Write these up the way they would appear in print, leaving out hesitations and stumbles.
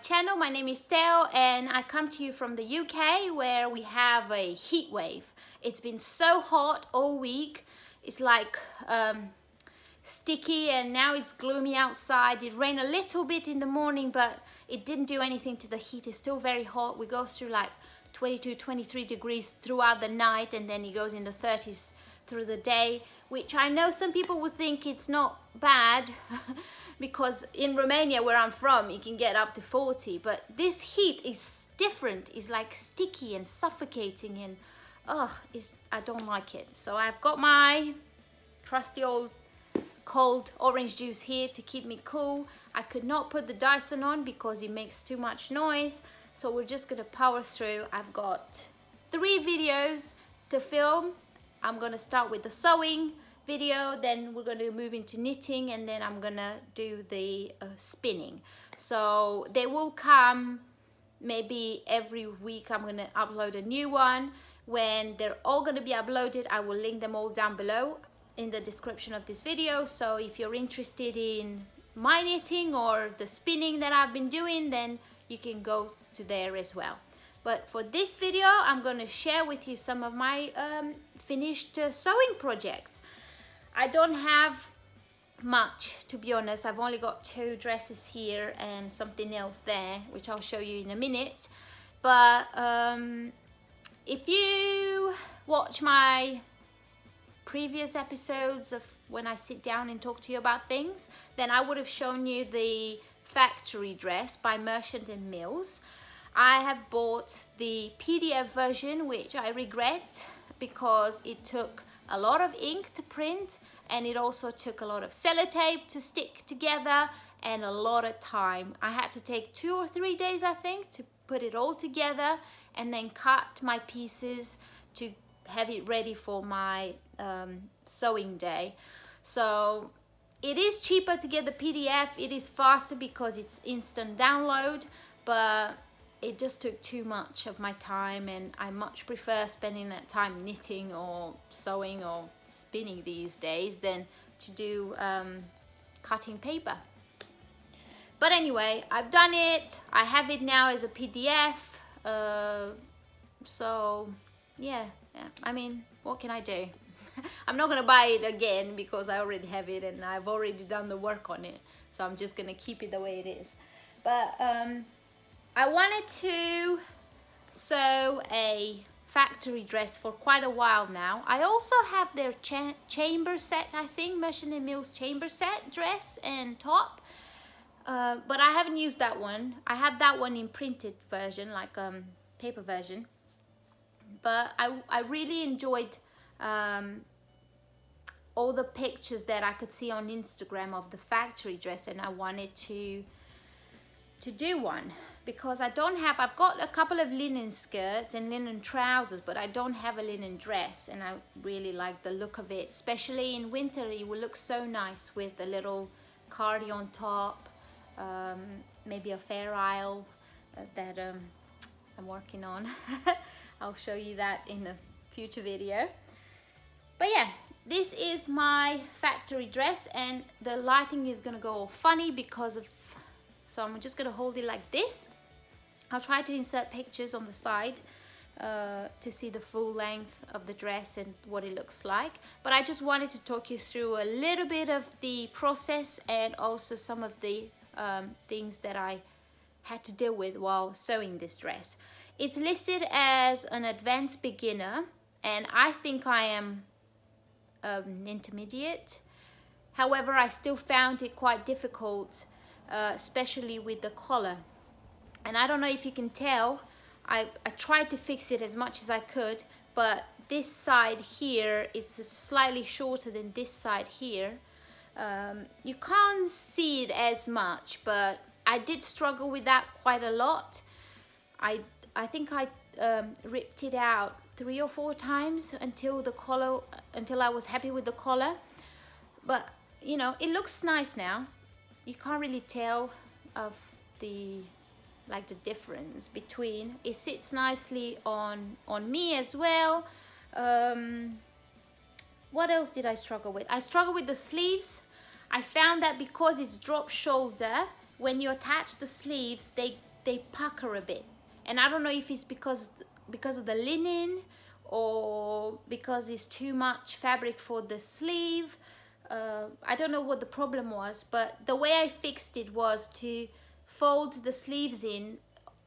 channel. My name is Teo and I come to you from the UK where we have a heat wave. It's been so hot all week. It's like sticky, and now it's gloomy outside. It rained a little bit in the morning, but it didn't do anything to the heat. It's still very hot. We go through like 22, 23 degrees throughout the night, and then it goes in the 30s through the day, which I know some people would think it's not bad because in Romania, where I'm from, it can get up to 40, but this heat is different. It's like sticky and suffocating, and I don't like it. So I've got my trusty old cold orange juice here to keep me cool. I could not put the Dyson on because it makes too much noise, so we're just gonna power through. I've got 3 videos to film. I'm gonna start with the sewing video, then we're gonna move into knitting, and then I'm gonna do the spinning. So they will come maybe every week. I'm gonna upload a new one. When they're all gonna be uploaded, I will link them all down below in the description of this video. So if you're interested in my knitting or the spinning that I've been doing, then you can go to there as well. But for this video, I'm going to share with you some of my finished sewing projects. I don't have much, to be honest. I've only got 2 dresses here and something else there, which I'll show you in a minute. But if you watch my previous episodes of when I sit down and talk to you about things, then I would have shown you the factory dress by Merchant and Mills. I have bought the PDF version, which I regret because it took a lot of ink to print, and it also took a lot of sellotape to stick together and a lot of time. I had to take 2 or 3 days, I think, to put it all together and then cut my pieces to have it ready for my sewing day. So it is cheaper to get the PDF. It is faster because it's instant download, but it just took too much of my time, and I much prefer spending that time knitting or sewing or spinning these days than to do cutting paper. But anyway, I've done it. I have it now as a PDF. So yeah, I mean, what can I do? I'm not gonna buy it again because I already have it and I've already done the work on it. So I'm just gonna keep it the way it is. But I wanted to sew a factory dress for quite a while now. I also have their chamber set, I think, Merchant and Mills chamber set dress and top. But I haven't used that one. I have that one in printed version, like paper version. But I really enjoyed all the pictures that I could see on Instagram of the factory dress, and I wanted to do one because I've got a couple of linen skirts and linen trousers, but I don't have a linen dress, and I really like the look of it, especially in winter. It will look so nice with a little cardi on top, maybe a Fair Isle that I'm working on. I'll show you that in a future video. But yeah, this is my factory dress, and the lighting is gonna go all funny because of, so I'm just gonna hold it like this. I'll try to insert pictures on the side to see the full length of the dress and what it looks like. But I just wanted to talk you through a little bit of the process and also some of the things that I had to deal with while sewing this dress. It's listed as an advanced beginner, and I think I am intermediate. However, I still found it quite difficult, especially with the collar. And I don't know if you can tell, I tried to fix it as much as I could, but this side here, it's slightly shorter than this side here. You can't see it as much, but I did struggle with that quite a lot. I think I ripped it out 3 or 4 times until I was happy with the collar. But you know, it looks nice now. You can't really tell of the difference between. It sits nicely on me as well. What else did I struggle with? I struggled with the sleeves. I found that because it's drop shoulder, when you attach the sleeves, they they pucker a bit, and I don't know if it's because of the linen or because it's too much fabric for the sleeve. I don't know what the problem was, but the way I fixed it was to fold the sleeves in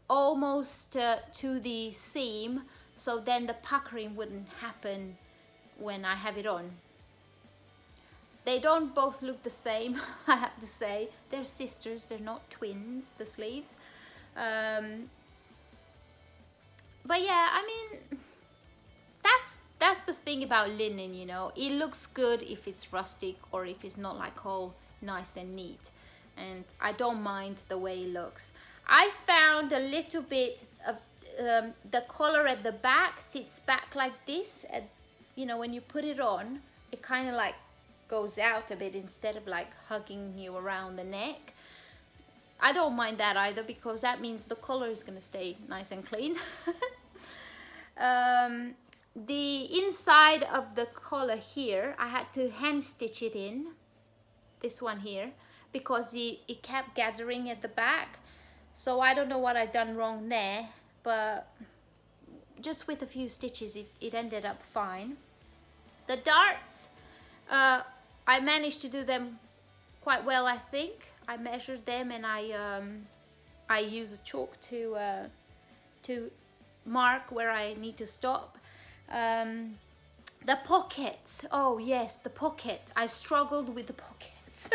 almost to the seam, so then the puckering wouldn't happen when I have it on. They don't both look the same, I have to say. They're sisters, they're not twins, the sleeves. But yeah, I mean, that's the thing about linen, you know. It looks good if it's rustic or if it's not like all nice and neat. And I don't mind the way it looks. I found a little bit of the collar at the back sits back like this. You know, when you put it on, it kind of like goes out a bit instead of like hugging you around the neck. I don't mind that either, because that means the collar is going to stay nice and clean. The inside of the collar here, I had to hand stitch it in, this one here, because it kept gathering at the back. So I don't know what I've done wrong there, but just with a few stitches it ended up fine. The darts, I managed to do them quite well, I think. I measured them, and I use a chalk to mark where I need to stop. The pockets, oh yes, the pockets. I struggled with the pockets.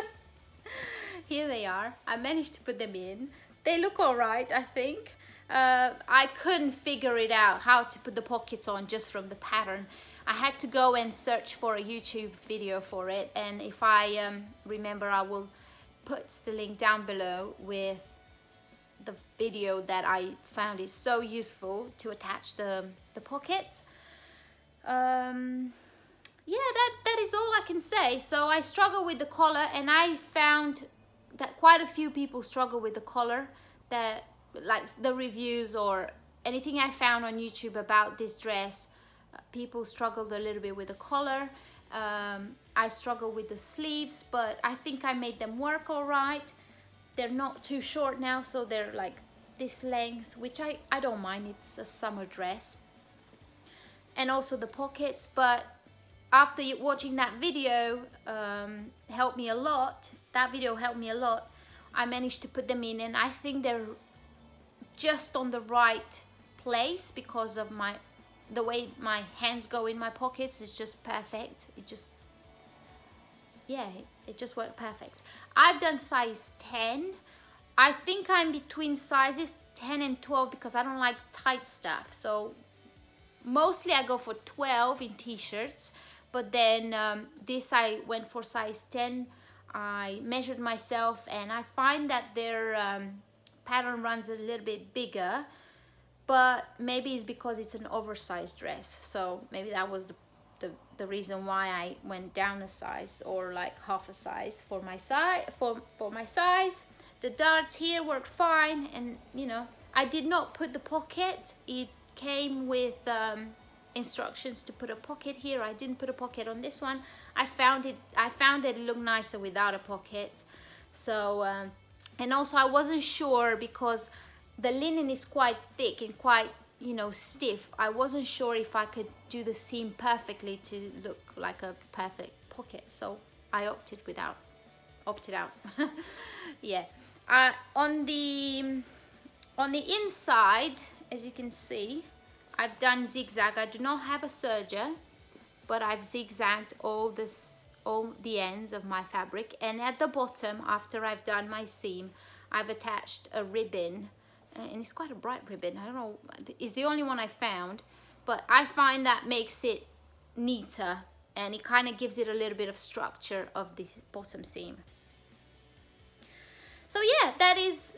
Here they are. I managed to put them in. They look all right, I think. I couldn't figure it out how to put the pockets on just from the pattern. I had to go and search for a YouTube video for it, and if I remember, I will put the link down below with the video that I found is so useful to attach the pockets. Yeah, that is all I can say. So I struggle with the collar, and I found that quite a few people struggle with the collar. That, like the reviews or anything I found on YouTube about this dress, people struggled a little bit with the collar. I struggle with the sleeves, but I think I made them work all right. They're not too short now, so they're like this length, which I don't mind. It's a summer dress. And also the pockets, but after watching that video, helped me a lot. That video helped me a lot. I managed to put them in, and I think they're just on the right place because of the way my hands go in my pockets is just perfect. It just worked perfect. I've done size 10. I think I'm between sizes 10 and 12 because I don't like tight stuff. So mostly I go for 12 in t-shirts, but then this I went for size 10. I measured myself, and I find that their pattern runs a little bit bigger, but maybe it's because it's an oversized dress, so maybe that was the reason why I went down a size, or like half a size for my size. For my size, the darts here worked fine, and you know, I did not put the pocket. It came with instructions to put a pocket here. I didn't put a pocket on this one. I found that it looked nicer without a pocket. So and also I wasn't sure because the linen is quite thick and quite, you know, stiff. I wasn't sure if I could do the seam perfectly to look like a perfect pocket, so I opted out. Yeah. On the inside, as you can see, I've done zigzag. I do not have a serger, but I've zigzagged all the ends of my fabric, and at the bottom, after I've done my seam, I've attached a ribbon, and it's quite a bright ribbon. I don't know, it's the only one I found, but I find that makes it neater, and it kind of gives it a little bit of structure of the bottom seam. So yeah, that is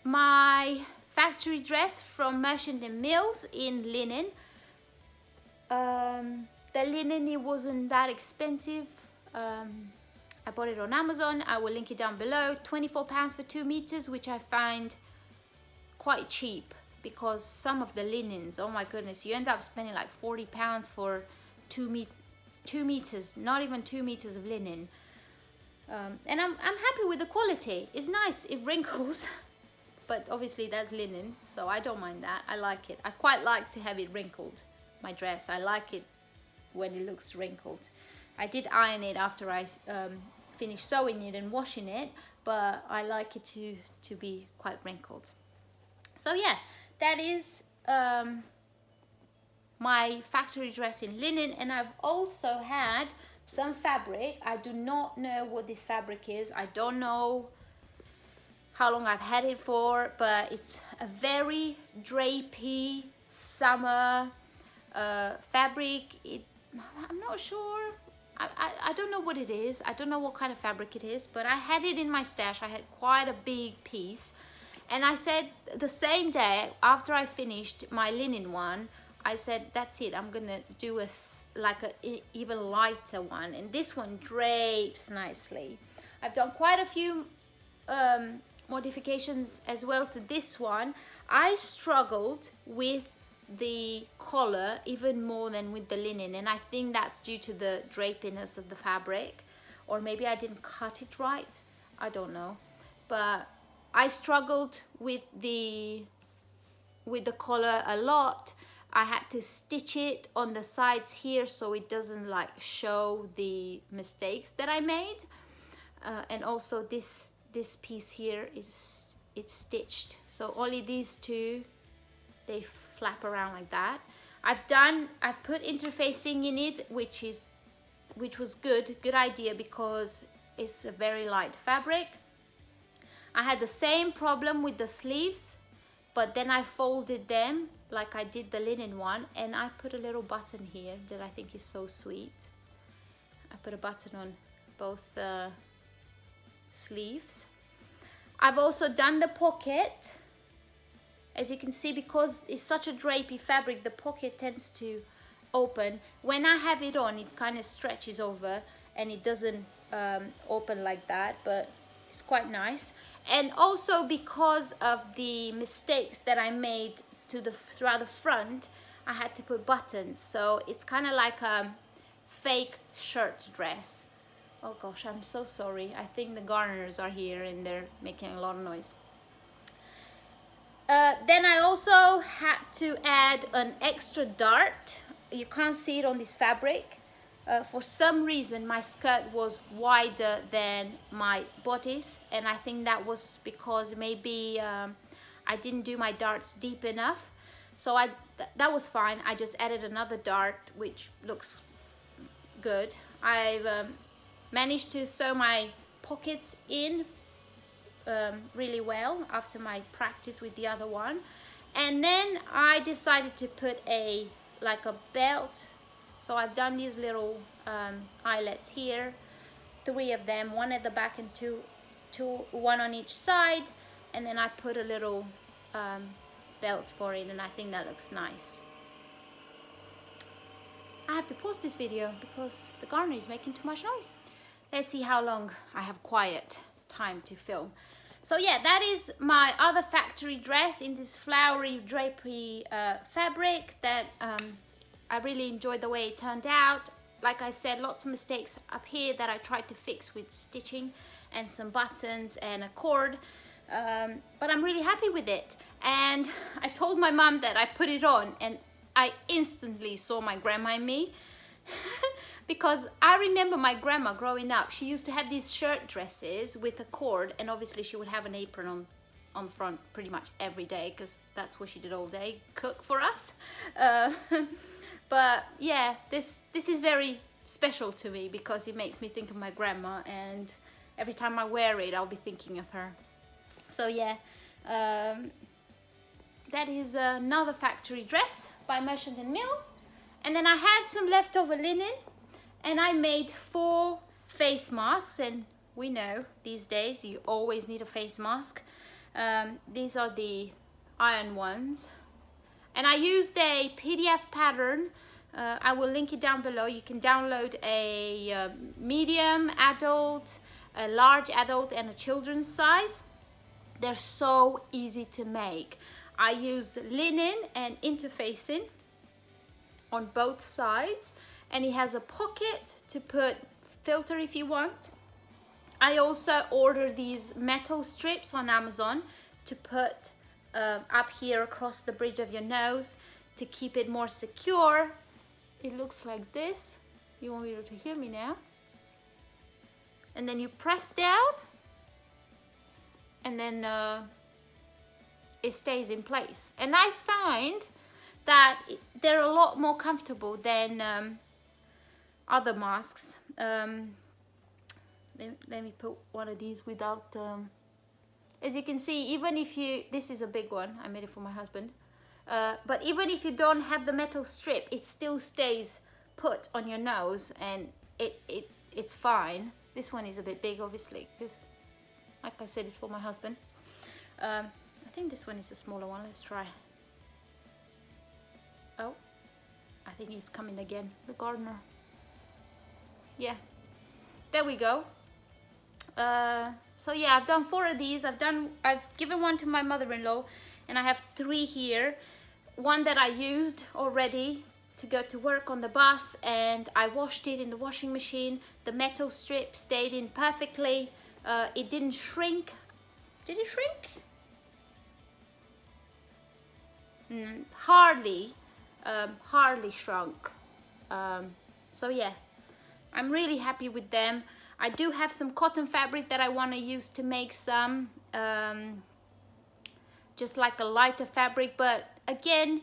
my factory dress from Merchant & Mills in linen. The linen, it wasn't that expensive. I bought it on Amazon. I will link it down below. £24 for 2 meters, which I find quite cheap, because some of the linens, oh my goodness, you end up spending like £40 for 2 meters, not even 2 meters of linen. And I'm happy with the quality. It's nice. It wrinkles. but obviously that's linen, so I don't mind that. I like it. I quite like to have it wrinkled, my dress. I like it when it looks wrinkled. I did iron it after I finished sewing it and washing it, but I like it to be quite wrinkled. So yeah, that is my factory dress in linen. And I've also had some fabric. I do not know what this fabric is. I don't know how long I've had it for, but it's a very drapey summer fabric. I'm not sure. I don't know what it is. I don't know what kind of fabric it is, but I had it in my stash. I had quite a big piece, and I said the same day after I finished my linen one, I said that's it, I'm gonna do like a even lighter one, and this one drapes nicely. I've done quite a few modifications as well to this one. I struggled with the collar even more than with the linen, and I think that's due to the drapiness of the fabric, or maybe I didn't cut it right, I don't know, but I struggled with the collar a lot. I had to stitch it on the sides here so it doesn't like show the mistakes that I made, and also this piece here it's stitched, so only these two, they flap around like that. I've put interfacing in it, which was good idea, because it's a very light fabric. I had the same problem with the sleeves, but then I folded them like I did the linen one, and I put a little button here that I think is so sweet. I put a button on both sleeves. I've also done the pocket. As you can see, because it's such a drapey fabric, the pocket tends to open. When I have it on, it kind of stretches over and it doesn't open like that, but it's quite nice. And also because of the mistakes that I made throughout the front, I had to put buttons, so it's kind of like a fake shirt dress. Oh gosh, I'm so sorry. I think the gardeners are here and they're making a lot of noise. Then I also had to add an extra dart. You can't see it on this fabric. For some reason my skirt was wider than my bodice, and I think that was because maybe I didn't do my darts deep enough. So that was fine. I just added another dart, which looks good. I've managed to sew my pockets in really well after my practice with the other one, and then I decided to put like a belt. So I've done these little eyelets here, 3 of them, 1 at the back and two, 1 on each side, and then I put a little belt for it, and I think that looks nice. I have to pause this video because the gardener is making too much noise. Let's see how long I have quiet time to film. So yeah, that is my other factory dress in this flowery drapey fabric that I really enjoyed the way it turned out. Like I said, lots of mistakes up here that I tried to fix with stitching and some buttons and a cord, but I'm really happy with it. And I told my mum that I put it on, and I instantly saw my grandma in me. Because I remember my grandma growing up, she used to have these shirt dresses with a cord, and obviously she would have an apron on the front pretty much every day, because that's what she did all day, cook for us. But yeah, this is very special to me because it makes me think of my grandma, and every time I wear it I'll be thinking of her. So yeah, that is another factory dress by Merchant and Mills. And then I had some leftover linen, and I made 4 face masks, and we know these days you always need a face mask. These are the iron ones, and I used a PDF pattern. I will link it down below. You can download a medium adult, a large adult, and a children's size. They're so easy to make. I used linen and interfacing on both sides, and it has a pocket to put filter if you want. I also ordered these metal strips on Amazon to put up here across the bridge of your nose to keep it more secure. It looks like this. You won't be able to hear me now. And then you press down, and then it stays in place. And I find that they're a lot more comfortable than other masks. Let me put one of these without, as you can see, even if you, this is a big one, I made it for my husband, but even if you don't have the metal strip, it still stays put on your nose, and it's fine. This one is a bit big, obviously, because, like I said, it's for my husband. I think this one is a smaller one. Let's try. Oh, I think he's coming again, the gardener. Yeah, there we go. So yeah, I've done 4 of these. I've given one to my mother-in-law, and I have 3 here. One that I used already to go to work on the bus, and I washed it in the washing machine. The metal strip stayed in perfectly. It didn't shrink. Did it shrink? Hardly shrunk. So yeah, I'm really happy with them. I do have some cotton fabric that I want to use to make some just like a lighter fabric, but again,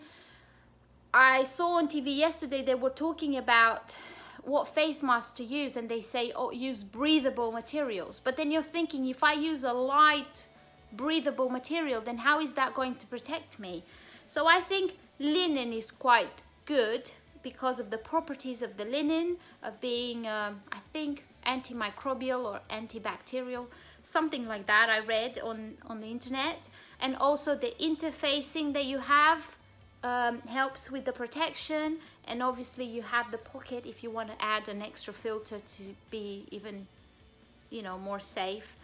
I saw on TV yesterday they were talking about what face masks to use, and they say, oh, use breathable materials. But then you're thinking, if I use a light breathable material, then how is that going to protect me? So I think linen is quite good because of the properties of the linen, of being, I think, antimicrobial or antibacterial, something like that I read on the internet. And also the interfacing that you have helps with the protection, and obviously you have the pocket if you want to add an extra filter to be even, you know, more safe.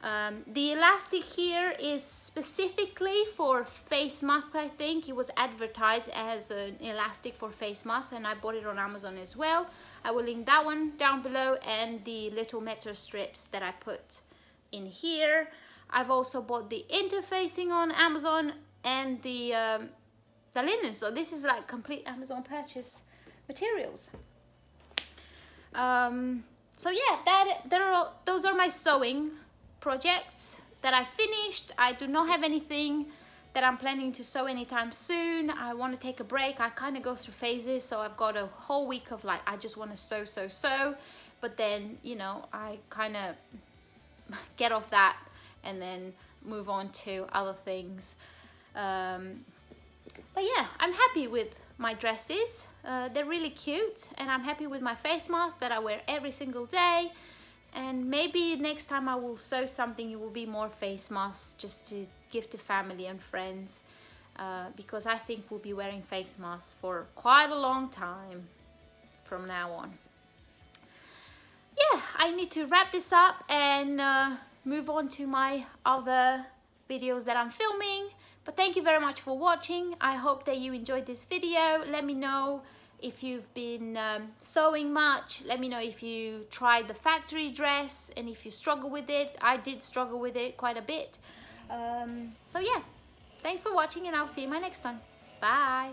The elastic here is specifically for face mask. I think it was advertised as an elastic for face mask, and I bought it on Amazon as well. I will link that one down below, and the little metal strips that I put in here. I've also bought the interfacing on Amazon and the linen. So this is like complete Amazon purchase materials. So yeah, those are my sewing projects that I finished. I do not have anything that I'm planning to sew anytime soon. I want to take a break. I kind of go through phases, so I've got a whole week of like, I just want to sew, but then, you know, I kind of get off that and then move on to other things. But yeah, I'm happy with my dresses. They're really cute, and I'm happy with my face mask that I wear every single day. And maybe next time I will sew something, it will be more face masks just to give to family and friends, because I think we'll be wearing face masks for quite a long time from now on. Yeah, I need to wrap this up and move on to my other videos that I'm filming. But thank you very much for watching. I hope that you enjoyed this video. Let me know if you've been sewing much. Let me know if you tried the factory dress and if you struggle with it. I did struggle with it quite a bit. So yeah, thanks for watching, and I'll see you in my next one. Bye.